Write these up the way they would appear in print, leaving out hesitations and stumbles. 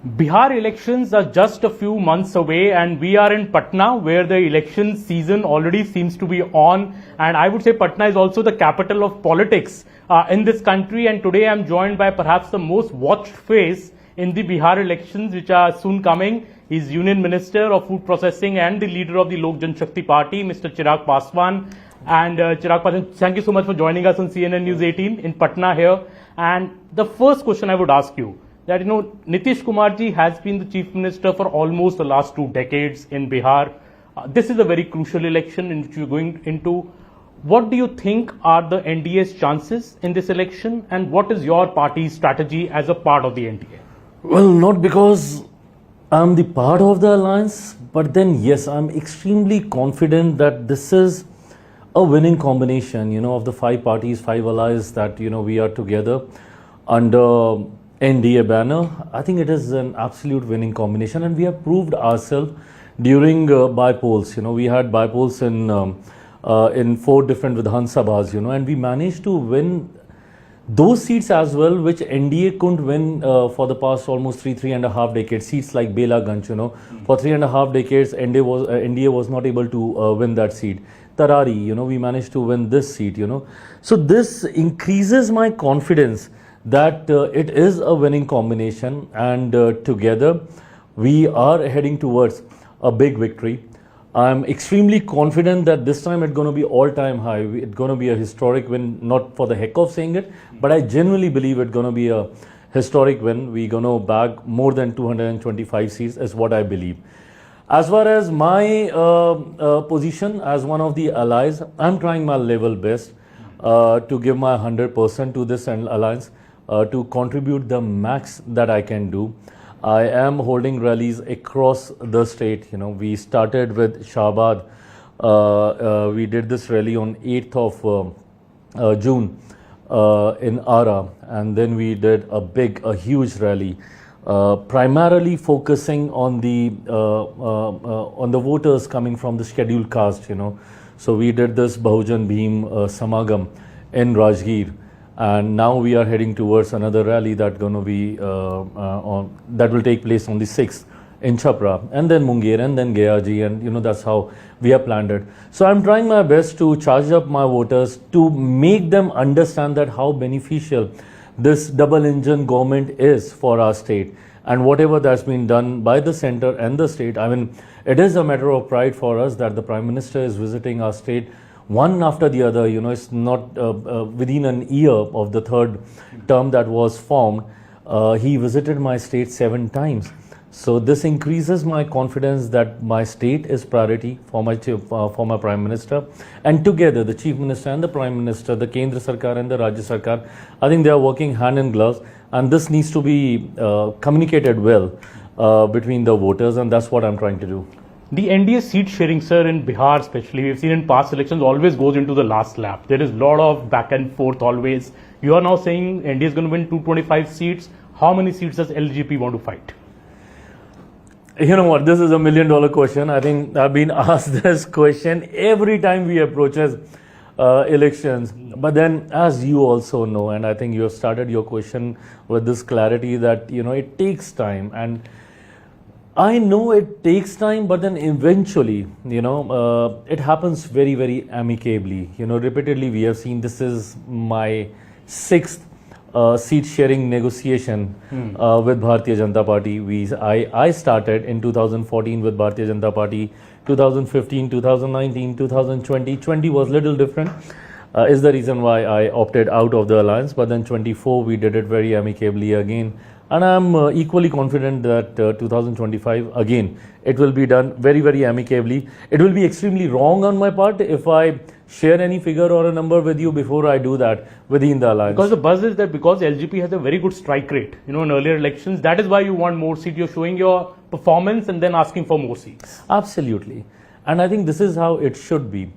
Bihar elections are just a few months away, and we are in Patna where the election season already seems to be on. And I would say Patna is also the capital of politics in this country. And today I'm joined by perhaps the most watched face in the Bihar elections, which are soon coming. He's Union Minister of Food Processing and the leader of the Lok Janshakti Party, Mr. Chirag Paswan. And Chirag Paswan, thank you so much for joining us on CNN News 18 in Patna here. And the first question I would ask you, that Nitish Kumar ji has been the chief minister for almost the last 2 decades in Bihar. This is a very crucial election in which we're going into. What do you think are the NDA's chances in this election, and what is your party's strategy as a part of the NDA? Well, not because I'm the part of the alliance, but then yes, I'm extremely confident that this is a winning combination, of the 5 parties, 5 allies that, we are together under NDA banner. I think it is an absolute winning combination, and we have proved ourselves during by-polls. We had by-polls in 4 different Vidhan Sabhas, and we managed to win those seats as well, which NDA couldn't win for the past almost 3.5 decades. Seats like Belaganj, for 3.5 decades, NDA was not able to win that seat. Tarari, we managed to win this seat, So this increases my confidence that it is a winning combination, and together we are heading towards a big victory. I'm extremely confident that this time it's going to be all-time high. It's going to be a historic win, not for the heck of saying it, but I genuinely believe it's going to be a historic win. We're going to bag more than 225 seats is what I believe. As far as my position as one of the allies, I'm trying my level best to give my 100% to this alliance. To contribute the max that I can do. I am holding rallies across the state. We started with Shahabad. We did this rally on 8th of June in Ara, and then we did a huge rally, primarily focusing on the voters coming from the scheduled caste. So we did this Bahujan Bhim Samagam in Rajgir. And now we are heading towards another rally that will take place on the 6th in Chhapra, and then Munger, and then Gayaji, and that's how we have planned it. So I'm trying my best to charge up my voters to make them understand that how beneficial this double engine government is for our state, and whatever that's been done by the center and the state. I mean, it is a matter of pride for us that the Prime Minister is visiting our state one after the other. It's not within an year of the 3rd term that was formed. He visited my state 7 times. So this increases my confidence that my state is priority for my Prime Minister. And together, the Chief Minister and the Prime Minister, the Kendra Sarkar and the Rajya Sarkar, I think they are working hand in gloves. And this needs to be communicated well between the voters, and that's what I'm trying to do. The NDA seat sharing, sir, in Bihar especially, we've seen in past elections, always goes into the last lap. There is a lot of back and forth always. You are now saying NDA is going to win 225 seats. How many seats does LGP want to fight? You know what, this is $1 million question. I think I've been asked this question every time we approach elections. But then, as you also know, and I think you have started your question with this clarity that, it takes time. And I know it takes time, but then eventually, it happens very, very amicably. Repeatedly we have seen this is my 6th seat sharing negotiation with Bharatiya Janata Party. I started in 2014 with Bharatiya Janata Party, 2015, 2019, 2020. 20 was little different, is the reason why I opted out of the alliance. But then 24 we did it very amicably again. And I'm equally confident that 2025, again, it will be done very, very amicably. It will be extremely wrong on my part if I share any figure or a number with you before I do that within the alliance. Because the buzz is that because LGP has a very good strike rate, in earlier elections, that is why you want more seats. You're showing your performance and then asking for more seats. Absolutely. And I think this is how it should be.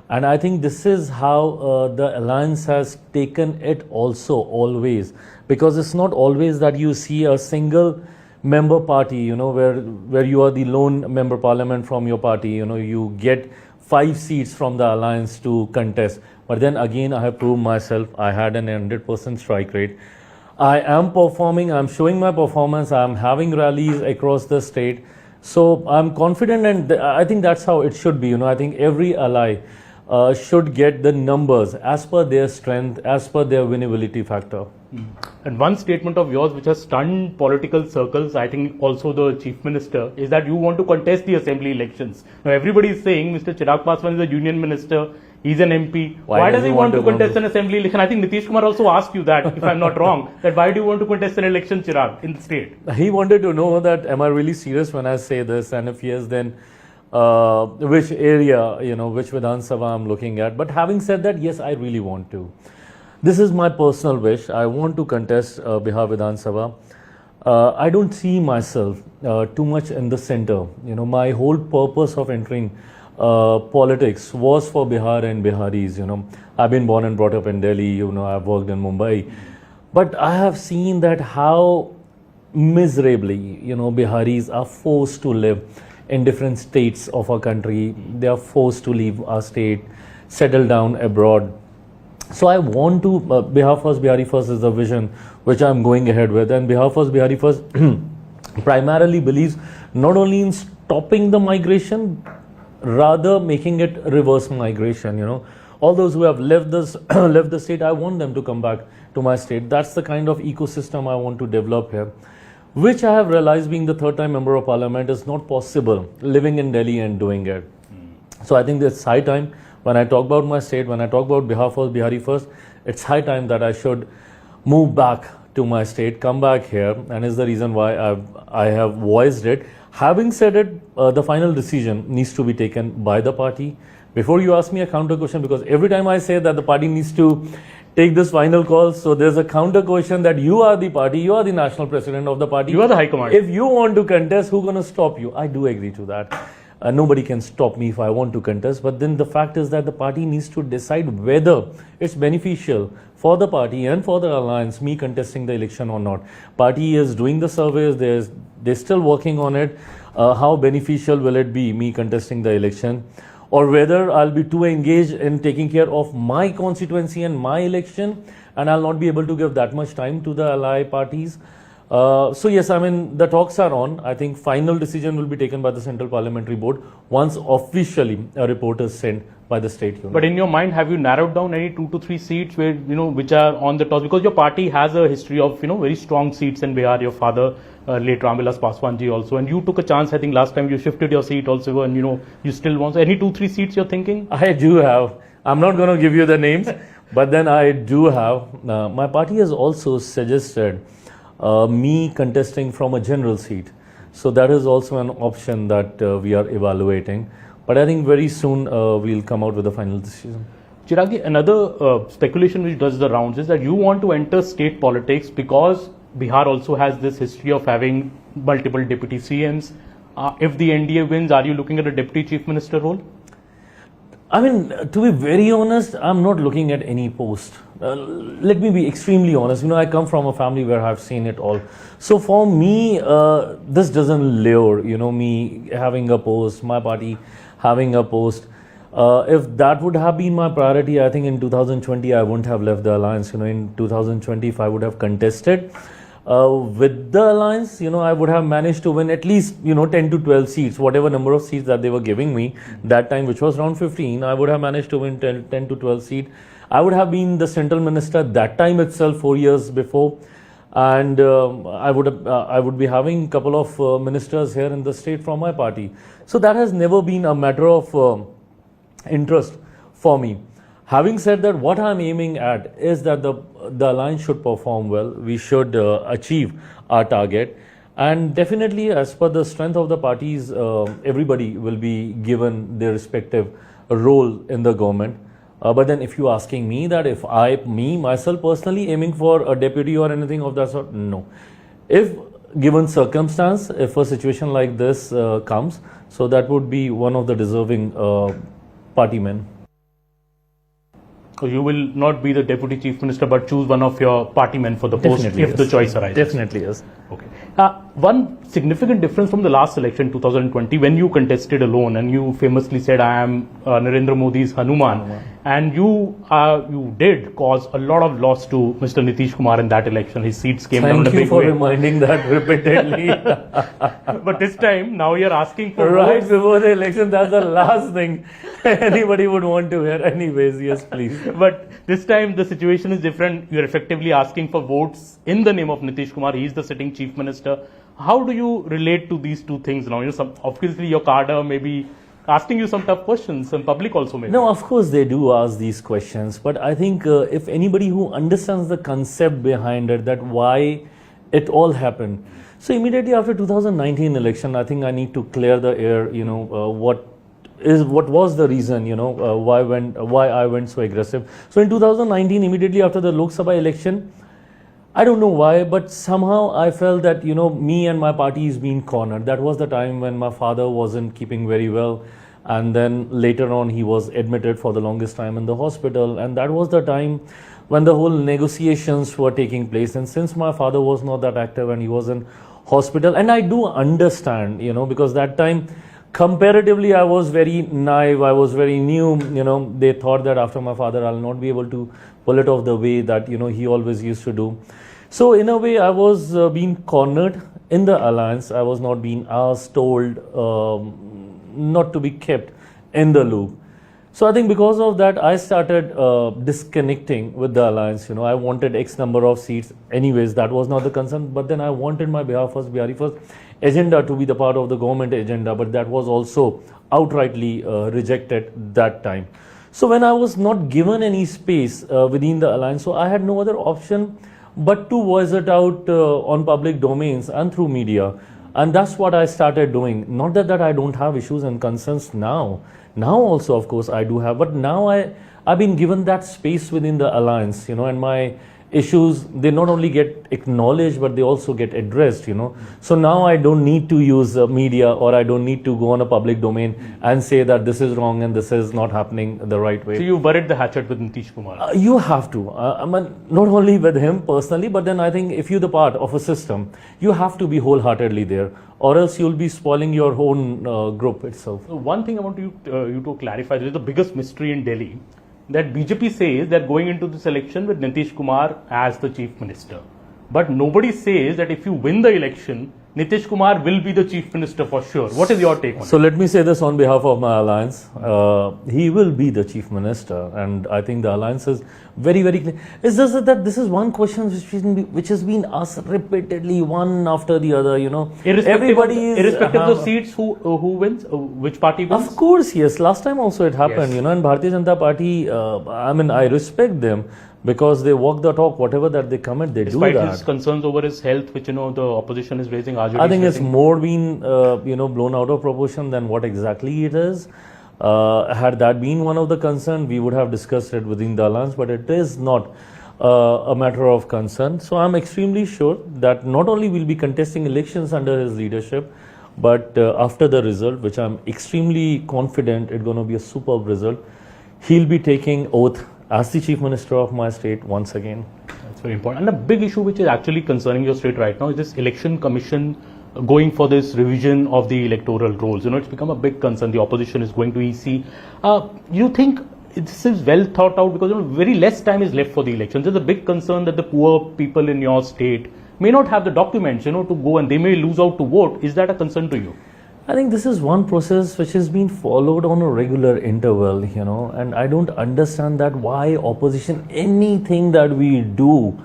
And I think this is how the alliance has taken it also always. Because it's not always that you see a single member party, where you are the lone member parliament from your party, you get 5 seats from the alliance to contest. But then again, I have proved myself. I had an 100% strike rate. I am performing, I'm showing my performance, I'm having rallies across the state. So I'm confident, and I think that's how it should be. You know, I think every ally should get the numbers as per their strength, as per their winnability factor. And one statement of yours which has stunned political circles, I think also the Chief Minister, is that you want to contest the assembly elections. Now everybody is saying Mr. Chirag Paswan is a union minister, he's an MP. Why does he want to contest an assembly election? I think Nitish Kumar also asked you that, if I'm not wrong, that why do you want to contest an election, Chirag, in the state? He wanted to know that am I really serious when I say this, and if yes, then which area, you know, which Vidhan Sabha I'm looking at. But having said that, yes, I really want to. This is my personal wish. I want to contest Bihar Vidhan Sabha. I don't see myself too much in the center. You know, my whole purpose of entering politics was for Bihar and Biharis. You know, I've been born and brought up in Delhi. You know, I've worked in Mumbai, but I have seen that how miserably, you know, Biharis are forced to live in different states of our country. They are forced to leave our state, settle down abroad. So I want to, Bihar First, Bihari First is the vision which I'm going ahead with. And Bihar First, Bihari First primarily believes not only in stopping the migration, rather making it reverse migration. You know, all those who have left this, left the state, I want them to come back to my state. That's the kind of ecosystem I want to develop here, which I have realized, being the third time member of parliament, is not possible living in Delhi and doing it. So I think it's high time, when I talk about my state, when I talk about Bihar First, Bihari First, it's high time that I should move back to my state, come back here, and is the reason why I have voiced it. Having said it, the final decision needs to be taken by the party. Before you ask me a counter question, because every time I say that the party needs to take this final call, so there's a counter question that you are the party, you are the national president of the party. You are the High Command. If you want to contest, who's going to stop you? I do agree to that. Nobody can stop me if I want to contest, but then the fact is that the party needs to decide whether it's beneficial for the party and for the alliance, me contesting the election or not. Party is doing the surveys, they're still working on it. How beneficial will it be, me contesting the election? Or whether I'll be too engaged in taking care of my constituency and my election, and I'll not be able to give that much time to the ally parties. So yes, I mean, the talks are on. I think final decision will be taken by the Central Parliamentary Board once officially a report is sent by the state unit. But in your mind, have you narrowed down any 2 to 3 seats where, you know, which are on the toss? Because your party has a history of, you know, very strong seats in Bihar. Your father, late Ramvilas Paswan ji also, and you took a chance. I think last time you shifted your seat also, and you know, you still want. So any 2-3 seats you're thinking? I do have. I'm not going to give you the names, but then I do have. My party has also suggested me contesting from a general seat. So that is also an option that we are evaluating. But I think very soon we'll come out with a final decision. Chirag, another speculation which does the rounds is that you want to enter state politics because Bihar also has this history of having multiple deputy CMs. If the NDA wins, are you looking at a deputy chief minister role? I mean, to be very honest, I'm not looking at any post. Let me be extremely honest. You know, I come from a family where I've seen it all. So for me, this doesn't lure, you know, me having a post, my party having a post. If that would have been my priority, I think in 2020, I wouldn't have left the alliance. You know, in 2020, if I would have contested with the alliance, you know, I would have managed to win at least, you know, 10 to 12 seats, whatever number of seats that they were giving me that time, which was around 15. I would have managed to win 10 to 12 seats. I would have been the central minister that time itself, 4 years before, and I would be having a couple of ministers here in the state from my party. So that has never been a matter of interest for me. Having said that, what I'm aiming at is that the alliance should perform well. We should achieve our target, and definitely, as per the strength of the parties, everybody will be given their respective role in the government. But then, if you're asking me that if myself personally aiming for a deputy or anything of that sort, no. If given circumstance, if a situation like this comes, so that would be one of the deserving party men. So you will not be the deputy chief minister, but choose one of your party men for the post if the choice arises. Definitely, yes. Okay. One significant difference from the last election, 2020, when you contested alone and you famously said, I am Narendra Modi's Hanuman. And you did cause a lot of loss to Mr. Nitish Kumar in that election. His seats came down in a Thank you big for way. reminding that repeatedly. But this time, now you're asking for Right votes. before the election, that's the last thing anybody would want to hear. Anyways, yes, please. But this time the situation is different. You're effectively asking for votes in the name of Nitish Kumar. He's the sitting chief minister. How do you relate to these two things now? Obviously your cadre may be asking you some tough questions, and public also maybe. No, of course they do ask these questions, but I think if anybody who understands the concept behind it, that why it all happened. So immediately after 2019 election, I think I need to clear the air. What was the reason? Why I went so aggressive. So in 2019, immediately after the Lok Sabha election, I don't know why, but somehow I felt that, me and my party is being cornered. That was the time when my father wasn't keeping very well. And then later on, he was admitted for the longest time in the hospital. And that was the time when the whole negotiations were taking place. And since my father was not that active and he was in hospital, and I do understand, because that time, comparatively, I was very naive, I was very new, they thought that after my father, I'll not be able to pull it off the way that, he always used to do. So in a way, I was being cornered in the alliance. I was not being asked, told, not to be kept in the loop. So I think because of that, I started disconnecting with the alliance. I wanted X number of seats. Anyways, that was not the concern. But then I wanted my Bihar First agenda to be the part of the government agenda. But that was also outrightly rejected that time. So when I was not given any space within the alliance, so I had no other option but to voice it out on public domains and through media. And that's what I started doing. Not that I don't have issues and concerns now. Now also, of course, I do have. But now I've been given that space within the alliance, and my issues, they not only get acknowledged, but they also get addressed, So now I don't need to use media, or I don't need to go on a public domain and say that this is wrong and this is not happening the right way. So you buried the hatchet with Nitish Kumar. You have to. I mean, not only with him personally, but then I think if you're the part of a system, you have to be wholeheartedly there, or else you'll be spoiling your own group itself. One thing I want you to clarify, this is the biggest mystery in Delhi, that BJP says they're going into this election with Nitish Kumar as the chief minister. But nobody says that if you win the election, Nitish Kumar will be the chief minister for sure. What is your take on it? So let me say this on behalf of my alliance. He will be the chief minister, and I think the alliance is very, very clear. It's just that this is one question which has been asked repeatedly, one after the other. Irrespective of the seats, who wins, which party wins? Of course, yes. Last time also it happened. Yes. And Bharatiya Janata Party. I respect them, because they walk the talk. Whatever that they commit, they Despite do that. his concerns over his health, which the opposition is raising, RJD I think is it's raising. more been blown out of proportion than what exactly it is. Had that been one of the concerns, we would have discussed it within the alliance, but it is not a matter of concern. So I'm extremely sure that not only will be contesting elections under his leadership, but after the result, which I'm extremely confident it's going to be a superb result, he'll be taking oath as the chief minister of my state once again. That's very important. And a big issue which is actually concerning your state right now is this election commission going for this revision of the electoral rolls. It's become a big concern. The opposition is going to EC. You think this is well thought out, because very less time is left for the elections? There's a big concern that the poor people in your state may not have the documents, to go, and they may lose out to vote. Is that a concern to you? I think this is one process which has been followed on a regular interval, and I don't understand that why opposition, anything that we do,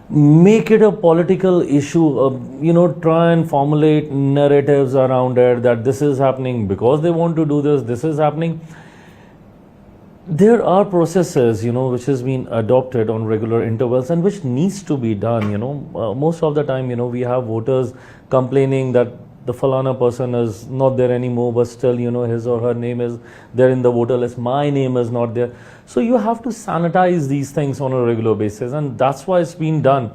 make it a political issue, try and formulate narratives around it, that this is happening because they want to do this is happening. There are processes, which has been adopted on regular intervals and which needs to be done, most of the time, we have voters complaining that the falana person is not there anymore, but still, his or her name is there in the voter list. My name is not there. So you have to sanitize these things on a regular basis, and that's why it's been done.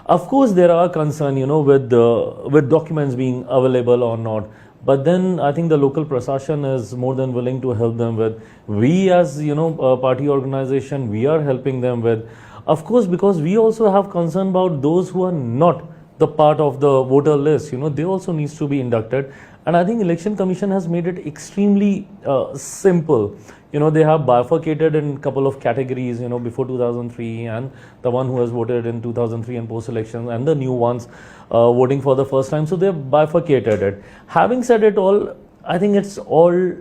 Of course, there are concerns, with documents being available or not. But then I think the local prasashan is more than willing to help them with. We as, a party organization, we are helping them with. Of course, because we also have concern about those who are not the part of the voter list, they also needs to be inducted. And I think Election Commission has made it extremely simple. They have bifurcated in a couple of categories, before 2003 and the one who has voted in 2003 and post-election and the new ones voting for the first time. So they've bifurcated it. Having said it all, I think it's all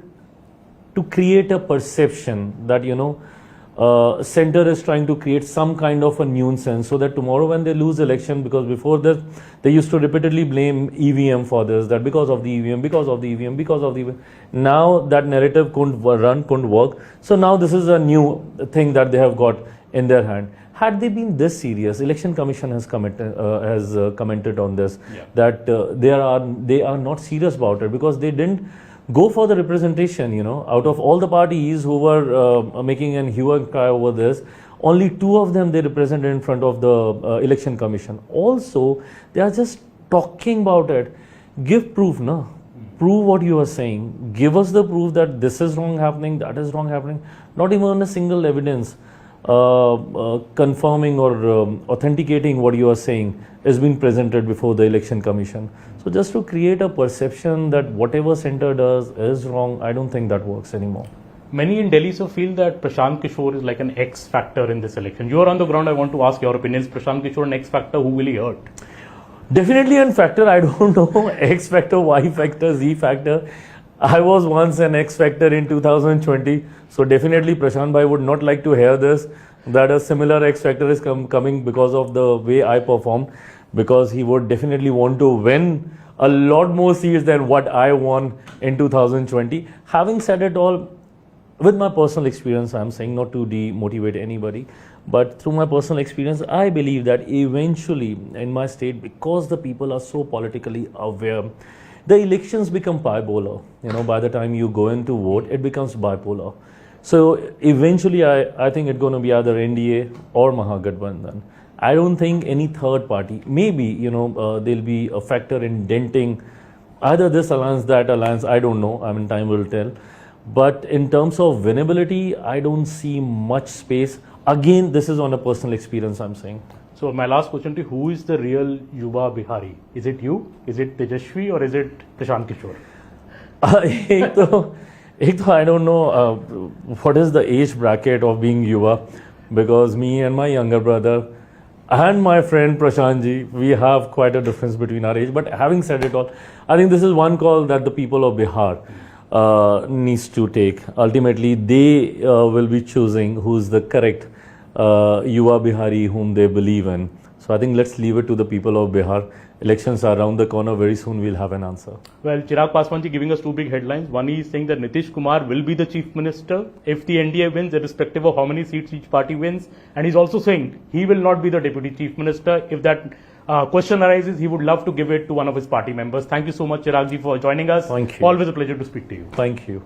to create a perception that, center is trying to create some kind of a nuisance so that tomorrow when they lose election, because before this they used to repeatedly blame EVM for this, that because of the EVM, because of the EVM, because of the EVM. Now that narrative couldn't work. So now this is a new thing that they have got in their hand. Had they been this serious, Election Commission has commented on this, that they are not serious about it because they didn't go for the representation, out of all the parties who were making an hue and cry over this, only 2 of them they represented in front of the Election Commission. Also, they are just talking about it. Give proof, no? Prove what you are saying. Give us the proof that this is wrong happening, that is wrong happening. Not even a single evidence confirming or authenticating what you are saying is being presented before the Election Commission. So just to create a perception that whatever center does is wrong, I don't think that works anymore. Many in Delhi so feel that Prashant Kishore is like an X factor in this election. You are on the ground, I want to ask your opinions. Prashant Kishore an X factor, who will he hurt? Definitely an factor, I don't know, X factor, Y factor, Z factor. I was once an X factor in 2020, so definitely Prashant Bhai would not like to hear this, that a similar X factor is coming because of the way I performed, because he would definitely want to win a lot more seats than what I won in 2020. Having said it all, with my personal experience, I'm saying not to demotivate anybody, but through my personal experience, I believe that eventually in my state, because the people are so politically aware, the elections become bipolar. By the time you go in to vote, it becomes bipolar. So eventually, I think it's going to be either NDA or Mahagathbandhan. I don't think any third party, maybe, there'll be a factor in denting either this alliance, that alliance, I don't know. I mean, time will tell. But in terms of winnability, I don't see much space. Again, this is on a personal experience, I'm saying. So my last question to you, who is the real Yuva Bihari? Is it you? Is it Tejashwi or is it Prashant Kishore? I don't know what is the age bracket of being Yuva, because me and my younger brother and my friend Prashant ji, we have quite a difference between our age. But having said it all, I think this is one call that the people of Bihar needs to take. Ultimately, they will be choosing who's the correct Yuva Bihari whom they believe in. So I think let's leave it to the people of Bihar. Elections are around the corner. Very soon we'll have an answer. Well, Chirag Paswan ji giving us 2 big headlines. One is saying that Nitish Kumar will be the chief minister if the NDA wins, irrespective of how many seats each party wins. And he's also saying he will not be the deputy chief minister. If that question arises, he would love to give it to one of his party members. Thank you so much, Chirag ji, for joining us. Thank you. Always a pleasure to speak to you. Thank you.